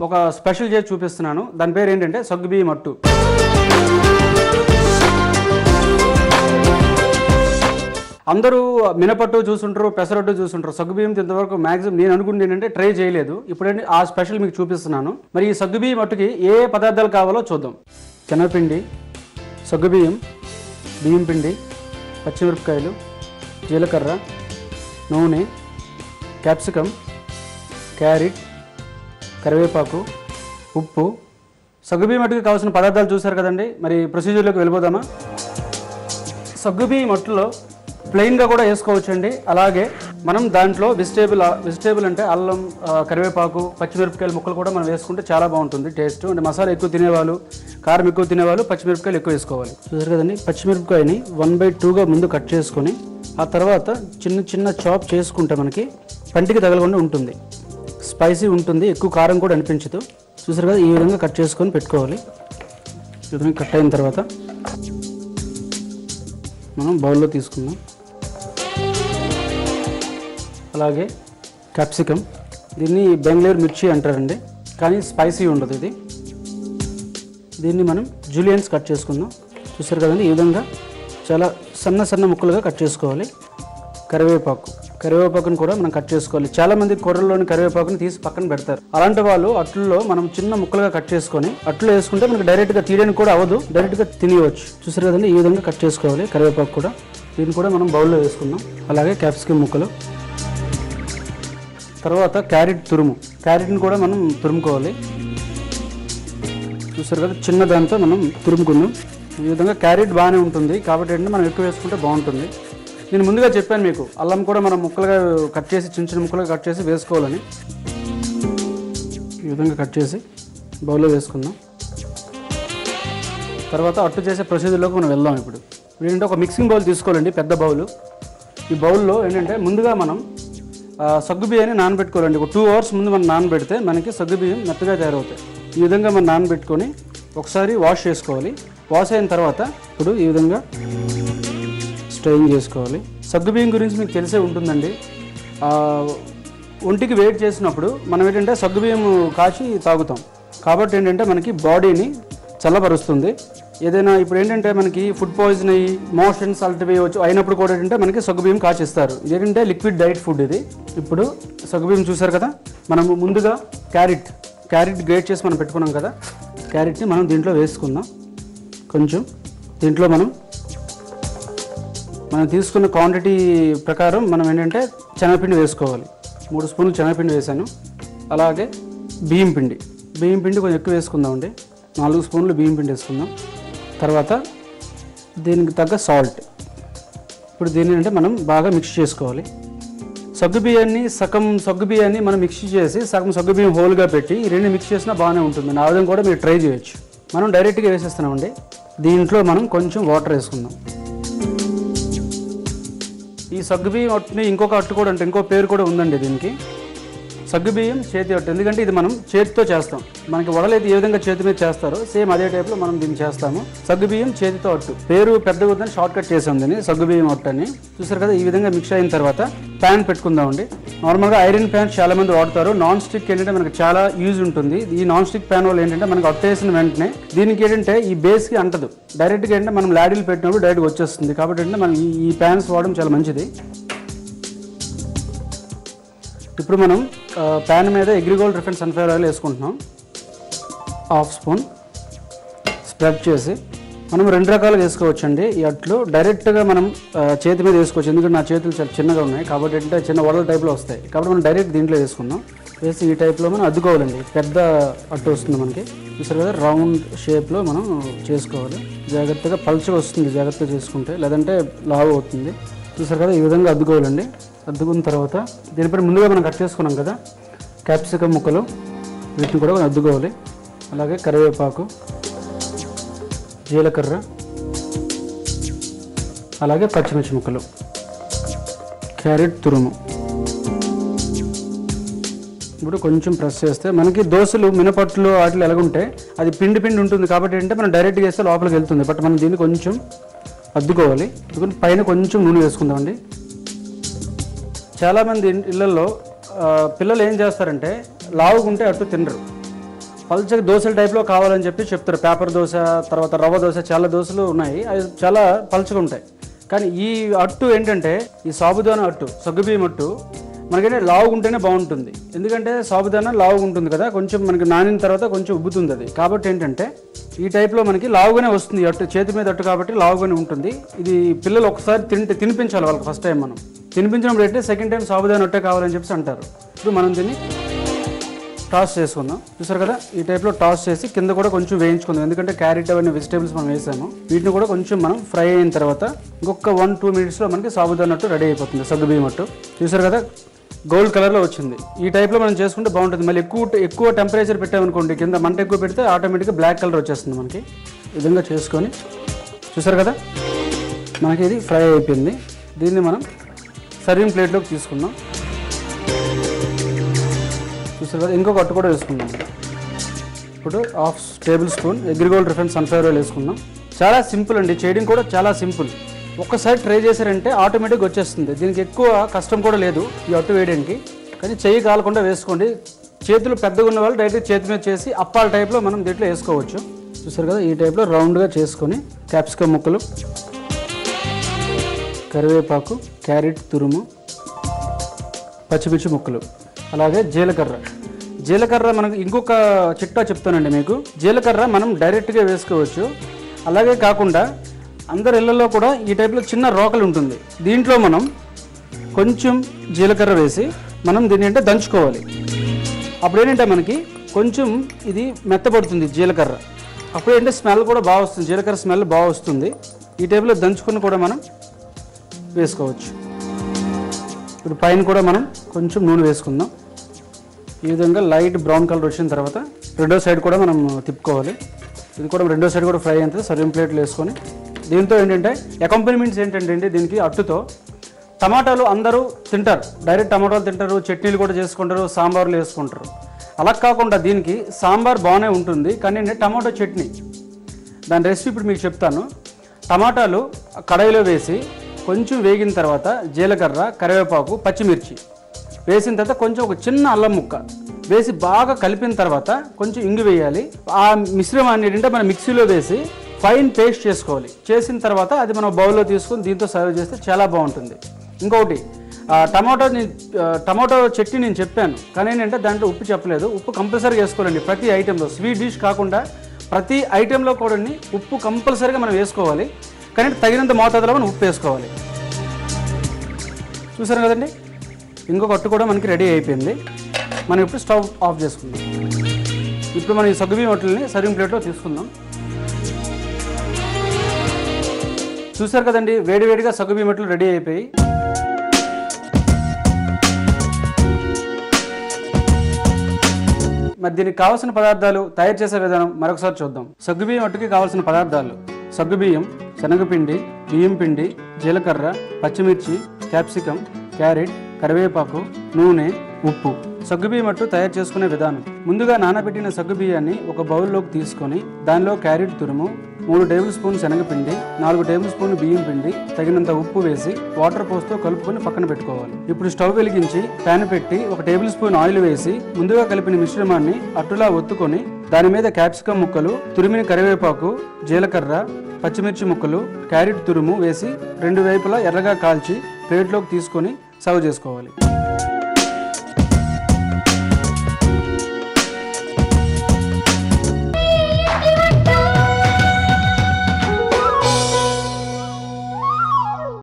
ఒక స్పెషల్ చేసి చూపిస్తున్నాను. దాని పేరు ఏంటంటే సగ్గుబియ్యం అట్టు. అందరూ మినపట్టు చూసుంటారు, పెసరట్టు చూసుంటారు. సగ్గుబియ్యం ఇంతవరకు మ్యాక్సిమం నేను అనుకుంటే ఏంటంటే ట్రై చేయలేదు. ఇప్పుడేంటి ఆ స్పెషల్ మీకు చూపిస్తున్నాను. మరి ఈ సగ్గుబియ్యం అట్టుకి ఏ పదార్థాలు కావాలో చూద్దాం. శనగపిండి, సగ్గుబియ్యం, బియ్యం పిండి, పచ్చిమిరపకాయలు, జీలకర్ర, నూనె, క్యాప్సికమ్, క్యారెట్, కరివేపాకు, ఉప్పు. సగ్గుబియ్యం అట్టుకి కావాల్సిన పదార్థాలు చూసారు కదండి. మరి ప్రొసీజర్లోకి వెళ్ళిపోదామా? సగ్గుబియ్యం అట్టులో ప్లెయిన్గా కూడా వేసుకోవచ్చండి. అలాగే మనం దాంట్లో వెజిటేబుల్ అంటే అల్లం, కరివేపాకు, పచ్చిమిరపకాయలు ముక్కలు కూడా మనం వేసుకుంటే చాలా బాగుంటుంది టేస్ట్. అంటే మసాలా ఎక్కువ తినేవాళ్ళు, కారం ఎక్కువ తినేవాళ్ళు పచ్చిమిరపకాయలు ఎక్కువ వేసుకోవాలి. చూసారు కదండి. పచ్చిమిరపకాయని 1/2గా ముందు కట్ చేసుకొని ఆ తర్వాత చిన్న చిన్న చాప్ చేసుకుంటే మనకి పంటికి తగలకుండా ఉంటుంది, స్పైసీ ఉంటుంది, ఎక్కువ కారం కూడా అనిపించదు. చూసారు కదా, ఈ విధంగా కట్ చేసుకొని పెట్టుకోవాలి. ఈ విధంగా కట్ అయిన తర్వాత మనం బౌల్లో తీసుకుందాం. అలాగే క్యాప్సికమ్, దీన్ని బెంగళూరు మిర్చి అంటారండి, కానీ స్పైసీ ఉండదు ఇది. దీన్ని మనం జూలియన్స్ కట్ చేసుకుందాం. చూసారు కదండి, ఈ విధంగా చాలా సన్న ముక్కలుగా కట్ చేసుకోవాలి. కరివేపాకుని కూడా మనం కట్ చేసుకోవాలి. చాలామంది కూరల్లోని కరివేపాకుని తీసి పక్కన పెడతారు. అలాంటి వాళ్ళు అట్లలో మనం చిన్న ముక్కలుగా కట్ చేసుకొని అట్లు వేసుకుంటే మనకి డైరెక్ట్గా తీయడానికి కూడా అవ్వదు, డైరెక్ట్గా తినేయవచ్చు. చూసారు కదండి, ఈ విధంగా కట్ చేసుకోవాలి. కరివేపాకు కూడా దీన్ని కూడా మనం బౌల్లో వేసుకుందాం. అలాగే క్యాప్సికమ్ ముక్కలు, తర్వాత క్యారెట్ని కూడా మనం తురుముకోవాలి. చూసారు కదా, చిన్న దాంతో మనం తురుముకుందాం. ఈ విధంగా క్యారెట్ బాగానే ఉంటుంది కాబట్టి ఏంటంటే మనం ఎక్కువ వేసుకుంటే బాగుంటుంది. నేను ముందుగా చెప్పాను మీకు, అల్లం కూడా మనం ముక్కలుగా కట్ చేసి చిన్న ముక్కలుగా కట్ చేసి వేసుకోవాలని. ఈ విధంగా కట్ చేసి బౌల్లో వేసుకుందాం. తర్వాత అట్టు చేసే ప్రొసీజర్లోకి మనం వెళ్దాం. ఇప్పుడు ఏంటంటే ఒక మిక్సింగ్ బౌల్ తీసుకోవాలండి, పెద్ద బౌలు. ఈ బౌల్లో ఏంటంటే ముందుగా మనం సగ్గుబియ్యాన్ని నానబెట్టుకోవాలండి. ఒక 2 hours ముందు మనం నానబెడితే మనకి సగ్గుబియ్యం మెత్తగా తయారవుతాయి. ఈ విధంగా మనం నానబెట్టుకొని ఒకసారి వాష్ చేసుకోవాలి. వాష్ అయిన తర్వాత ఇప్పుడు ఈ విధంగా స్ట్రెయిన్ చేసుకోవాలి. సగ్గుబియ్యం గురించి మీకు తెలిసే ఉంటుందండి. ఒంటికి వేడి చేసినప్పుడు మనం ఏంటంటే సగ్గుబియ్యం కాచి తాగుతాం కాబట్టి ఏంటంటే మనకి బాడీని చల్లబరుస్తుంది. ఏదైనా ఇప్పుడు ఏంటంటే మనకి ఫుడ్ పాయిజన్ అయ్యి మోషన్స్ అల్టివేయవచ్చు అయినప్పుడు కూడా ఏంటంటే మనకి సగ్గుబియ్యం కాచిస్తారు. ఇదేంటంటే లిక్విడ్ డైట్ ఫుడ్ ఇది. ఇప్పుడు సగ్గుబియ్యం చూసారు కదా, మనం ముందుగా క్యారెట్ గ్రేట్ చేసి మనం పెట్టుకున్నాం కదా, క్యారెట్ని మనం దీంట్లో వేసుకుందాం. కొంచెం దీంట్లో మనం తీసుకున్న క్వాంటిటీ ప్రకారం మనం ఏంటంటే శనగపిండి వేసుకోవాలి. 3 స్పూన్లు శనగపిండి వేసాను. అలాగే బియ్యం పిండి కొంచెం ఎక్కువ వేసుకుందామండి. 4 స్పూన్లు బియ్యం పిండి వేసుకుందాం. తర్వాత దీనికి తగ్గ సాల్ట్. ఇప్పుడు దీన్ని అంటే మనం బాగా మిక్స్ చేసుకోవాలి. సగం సగ్గుబియ్యాన్ని మనం మిక్స్ చేసి సగం సగ్గుబియ్యం హోల్గా పెట్టి ఈ రెండు మిక్స్ చేసినా బాగానే ఉంటుంది. ఆ విధంగా కూడా మీరు ట్రై చేయొచ్చు. మనం డైరెక్ట్గా వేసేస్తున్నామండి. దీంట్లో మనం కొంచెం వాటర్ వేసుకుందాం. ఈ సగ్గుబియ్యం అట్టుని ఇంకొక అట్టు కూడా అంటే ఇంకో పేరు కూడా ఉందండి దీనికి, సగ్గుబియ్యం చేతి అట్టు. ఎందుకంటే ఇది మనం చేతితో చేస్తాం. మనకి వడలైతే ఏ విధంగా చేతి మీద చేస్తారో సేమ్ అదే టైప్లో మనం దీన్ని చేస్తాము. సగ్గుబియ్యం చేతితో అట్టు. పేరు పెద్దగా ఉందని షార్ట్ కట్ చేసాం దీన్ని, సగ్గుబియ్యం అట్టు అని. చూసారు కదా, ఈ విధంగా మిక్స్ అయిన తర్వాత ప్యాన్ పెట్టుకుందామండి. నార్మల్గా ఐరన్ ప్యాన్ చాలా మంది వాడతారు. నాన్ స్టిక్ ఏంటంటే మనకి చాలా యూజ్ ఉంటుంది. ఈ నాన్ స్టిక్ ప్యాన్ వల్ల ఏంటంటే మనకు అట్టు వేసిన వెంటనే దీనికి ఏంటంటే ఈ బేస్కి అంటదు, డైరెక్ట్గా ఏంటంటే మనం లాడీలు పెట్టినప్పుడు డైరెక్ట్గా వచ్చేస్తుంది. కాబట్టి ఏంటంటే మనం ఈ ప్యాన్స్ వాడడం చాలా మంచిది. ఇప్పుడు మనం ప్యాన్ మీద అగ్రిగోల్డ్ రిఫైన్డ్ సన్ఫ్లవర్ ఆయిల్ వేసుకుంటున్నాం. 1/2 స్పూన్ స్ప్రెడ్ చేసి మనం 2 రకాలుగా వేసుకోవచ్చండి. ఈ అట్లు డైరెక్ట్గా మనం చేతి మీద వేసుకోవచ్చు. ఎందుకంటే నా చేతులు చాలా చిన్నగా ఉన్నాయి కాబట్టి ఏంటంటే చిన్న వడల టైప్లో వస్తాయి. కాబట్టి మనం డైరెక్ట్ దీంట్లో వేసుకుందాం. వేసి ఈ టైప్లో మనం అద్దుకోవాలండి. పెద్ద అట్టు వస్తుంది మనకి. చూసారు కదా, రౌండ్ షేప్లో మనం చేసుకోవాలి. జాగ్రత్తగా పల్చగా వస్తుంది జాగ్రత్తగా చేసుకుంటే, లేదంటే లావు అవుతుంది. చూసారు కదా, ఈ విధంగా అద్దుకోవాలండి. అద్దుకున్న తర్వాత దీనిపైన ముందుగా మనం కట్ చేసుకున్నాం కదా క్యాప్సికమ్ ముక్కలు, వీటిని కూడా మనం అద్దుకోవాలి. అలాగే కరివేపాకు, జీలకర్ర, అలాగే పచ్చిమిర్చి ముక్కలు, క్యారెట్ తురుము. ఇప్పుడు కొంచెం ప్రెస్ చేస్తే మనకి దోశలు మినపట్లు వాటిలో ఎలాగుంటే అది పిండి ఉంటుంది కాబట్టి ఏంటంటే మనం డైరెక్ట్గా వేస్తే లోపలికి వెళ్తుంది. బట్ మనం దీన్ని కొంచెం అద్దుకోవాలి. అందుకని పైన కొంచెం నూనె వేసుకుందామండి. చాలామంది ఇళ్ళల్లో పిల్లలు ఏం చేస్తారంటే లావుగుంటే అట్టు తినరు. పల్చగా దోశల టైప్లో కావాలని చెప్పి చెప్తారు. పేపర్ దోశ, తర్వాత రవ్వ దోశ, చాలా దోశలు ఉన్నాయి, అవి చాలా పల్చగా ఉంటాయి. కానీ ఈ అట్టు ఏంటంటే ఈ సాబుదానా అట్టు, సగ్గుబియ్యం అట్టు మనకంటే లావుగా ఉంటేనే బాగుంటుంది. ఎందుకంటే సాబుదానా లావుగా ఉంటుంది కదా, కొంచెం మనకి నానిన తర్వాత కొంచెం ఉబ్బుతుంది అది. కాబట్టి ఏంటంటే ఈ టైప్లో మనకి లావుగానే వస్తుంది అట్టు, చేతి మీద అట్టు కాబట్టి లావుగానే ఉంటుంది. ఇది పిల్లలు ఒకసారి తినిపించాలి వాళ్ళకి. ఫస్ట్ టైం మనం తినిపించినప్పుడు అయితే సెకండ్ టైం సాబుదానా అట్టే కావాలని చెప్పి అంటారు. ఇప్పుడు మనం దీన్ని టాస్ చేసుకుందాం. చూసారు కదా, ఈ టైప్లో టాస్ చేసి కింద కూడా కొంచెం వేయించుకుందాం. ఎందుకంటే క్యారెట్ అవన్నీ వెజిటేబుల్స్ మనం వేసాము. వీటిని కూడా కొంచెం మనం ఫ్రై అయిన తర్వాత ఇంకొక 1-2 మినిట్స్లో మనకి సాబుదానా అట్టు రెడీ అయిపోతుంది, సగ్గుబియ్యం అట్టు. చూసారు కదా, గోల్డ్ కలర్లో వచ్చింది. ఈ టైప్లో మనం చేసుకుంటే బాగుంటుంది. మళ్ళీ ఎక్కువ టెంపరేచర్ పెట్టామనుకోండి, కింద మంట ఎక్కువ పెడితే ఆటోమేటిక్గా బ్లాక్ కలర్ వచ్చేస్తుంది మనకి. ఈ విధంగా చేసుకొని చూసారు కదా, మనకి ఇది ఫ్రై అయిపోయింది. దీన్ని మనం సర్వింగ్ ప్లేట్లోకి తీసుకుందాం. చూసారు కదా, ఇంకొక అట్టు కూడా వేసుకుందాం. ఇప్పుడు 1/2 table spoon AgriGold refined sunflower oil వేసుకుందాం. చాలా సింపుల్ అండి, చేయడం కూడా చాలా సింపుల్. ఒక్కసారి ట్రై చేశారంటే ఆటోమేటిక్గా వచ్చేస్తుంది. దీనికి ఎక్కువ కష్టం కూడా లేదు ఈ అట్టు వేయడానికి. కానీ చెయ్యి కాలకుండా వేసుకోండి. చేతులు పెద్దగా ఉన్న వాళ్ళు డైరెక్ట్ చేతి మీద చేసి అప్పాల టైప్లో మనం దీంట్లో వేసుకోవచ్చు. చూసారు కదా, ఈ టైప్లో రౌండ్గా చేసుకొని క్యాప్సికమ్ ముక్కలు, కరివేపాకు, క్యారెట్ తురుము, పచ్చిమిర్చి ముక్కలు, అలాగే జీలకర్ర మనకు ఇంకొక చిట్టా చెప్తానండి మీకు. జీలకర్ర మనం డైరెక్ట్గా వేసుకోవచ్చు. అలాగే కాకుండా అందరి ఇళ్లలో కూడా ఈ టైప్లో చిన్న రోకలు ఉంటుంది. దీంట్లో మనం కొంచెం జీలకర్ర వేసి మనం దీన్ని అంటే దంచుకోవాలి. అప్పుడు ఏంటంటే మనకి కొంచెం ఇది మెత్తపడుతుంది జీలకర్ర. అప్పుడు ఏంటంటే స్మెల్ కూడా బాగా వస్తుంది, జీలకర్ర స్మెల్ బాగా వస్తుంది. ఈ టైప్లో దంచుకొని కూడా మనం వేసుకోవచ్చు. ఇప్పుడు పైన కూడా మనం కొంచెం నూనె వేసుకుందాం. ఈ విధంగా లైట్ బ్రౌన్ కలర్ వచ్చిన తర్వాత రెండో సైడ్ కూడా మనం తిప్పుకోవాలి. ఇది కూడా రెండో సైడ్ కూడా ఫ్రై అయిన తర్వాత సర్వింగ్ ప్లేట్లు వేసుకొని దీంతో ఏంటంటే అకాంపనిమెంట్స్ ఏంటంటే దీనికి అట్టుతో టమాటాలు అందరూ తింటారు, డైరెక్ట్ టమాటాలు తింటారు, చట్నీలు కూడా చేసుకుంటారు, సాంబార్లు వేసుకుంటారు. అలా కాకుండా దీనికి సాంబార్ బాగానే ఉంటుంది, కానీ టమాటో చట్నీ దాని రెసిపీ ఇప్పుడు మీకు చెప్తాను. టమాటాలు కడాయిలో వేసి కొంచెం వేగిన తర్వాత జీలకర్ర, కరివేపాకు, పచ్చిమిర్చి వేసిన తర్వాత కొంచెం ఒక చిన్న అల్లం ముక్క వేసి బాగా కలిపిన తర్వాత కొంచెం ఇంగు వేయాలి. ఆ మిశ్రమాన్ని ఏంటంటే మనం మిక్సీలో వేసి ఫైన్ పేస్ట్ చేసుకోవాలి. చేసిన తర్వాత అది మనం బౌల్లో తీసుకొని దీంతో సర్వ్ చేస్తే చాలా బాగుంటుంది. ఇంకొకటి టమాటో చట్నీ నేను చెప్పాను, కానీ ఏంటంటే దాంట్లో ఉప్పు చెప్పలేదు. ఉప్పు కంపల్సరీగా వేసుకోవాలండి ప్రతి ఐటెంలో. స్వీట్ డిష్ కాకుండా ప్రతి ఐటెంలో కూడా ఉప్పు కంపల్సరీగా మనం వేసుకోవాలి. కానీ తగినంత మోతాదులో మనం ఉప్పు వేసుకోవాలి. చూసారు కదండి, ఇంకొక అట్టు కూడా మనకి రెడీ అయిపోయింది. మనం ఇప్పుడు స్టవ్ ఆఫ్ చేసుకుందాం. ఇప్పుడు మనం ఈ సగ్గుబియ్యం అట్టుల్ని సర్వింగ్ ప్లేట్లో తీసుకుందాం. చూసారు కదండి, వేడివేడిగా సగ్గుబియ్యం అట్లు రెడీ అయిపోయి. మరి దీనికి కావాల్సిన పదార్థాలు, తయారు చేసే విధానం మరొకసారి చూద్దాం. సగ్గుబియ్యం అట్టుకి కావాల్సిన పదార్థాలు: సగ్గుబియ్యం, శనగపిండి, బియ్యం పిండి, జీలకర్ర, పచ్చిమిర్చి, క్యాప్సికమ్, క్యారెట్, కరివేపాకు, నూనె, ఉప్పు. సగ్గుబియ్యం అట్టు తయారు చేసుకునే విధానం: ముందుగా నానబెట్టిన సగ్గుబియ్యాన్ని ఒక బౌల్లోకి తీసుకొని దానిలో క్యారెట్ తురుము, 3 టేబుల్ స్పూన్ శనగపిండి, 4 టేబుల్ స్పూన్ బియ్యం పిండి, తగినంత ఉప్పు వేసి వాటర్ పోస్తూ కలుపుకొని పక్కన పెట్టుకోవాలి. ఇప్పుడు స్టవ్ వెలిగించి ప్యాన్ పెట్టి 1 టేబుల్ స్పూన్ ఆయిల్ వేసి ముందుగా కలిపిన మిశ్రమాన్ని అట్టులా ఒత్తుకొని దాని మీద క్యాప్సికమ్ ముక్కలు, తురిమిన కరివేపాకు, జీలకర్ర, పచ్చిమిర్చి ముక్కలు, క్యారెట్ తురుము వేసి 2 వైపులా ఎర్రగా కాల్చి ప్లేట్లోకి తీసుకొని సర్వ్ చేసుకోవాలి.